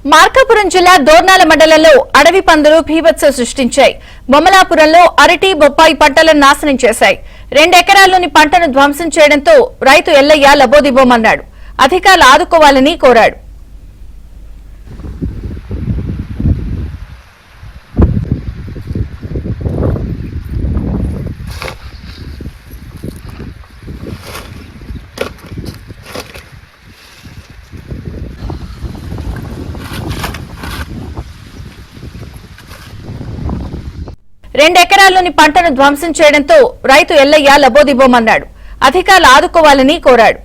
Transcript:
మార్కాపురం జిల్లా దోర్నాల మండలంలో అడవి పందులు బీభత్సం సృష్టించాయి. బొమ్మలాపురంలో అరటి, బొప్పాయి పంటలను నాశనం చేశాయి. 2 ఎకరాల్లోని పంటను ధ్వంసం చేయడంతో రైతు ఎల్లయ్య లబోదిబోమన్నాడు. అధికారులు ఆదుకోవాలని కోరాడు. రెండు ఎకరాల్లోని పంటను ధ్వంసం చేయడంతో రైతు ఎల్లయ్య లబోదిబోమన్నాడు. అధికారులు ఆదుకోవాలని కోరాడు.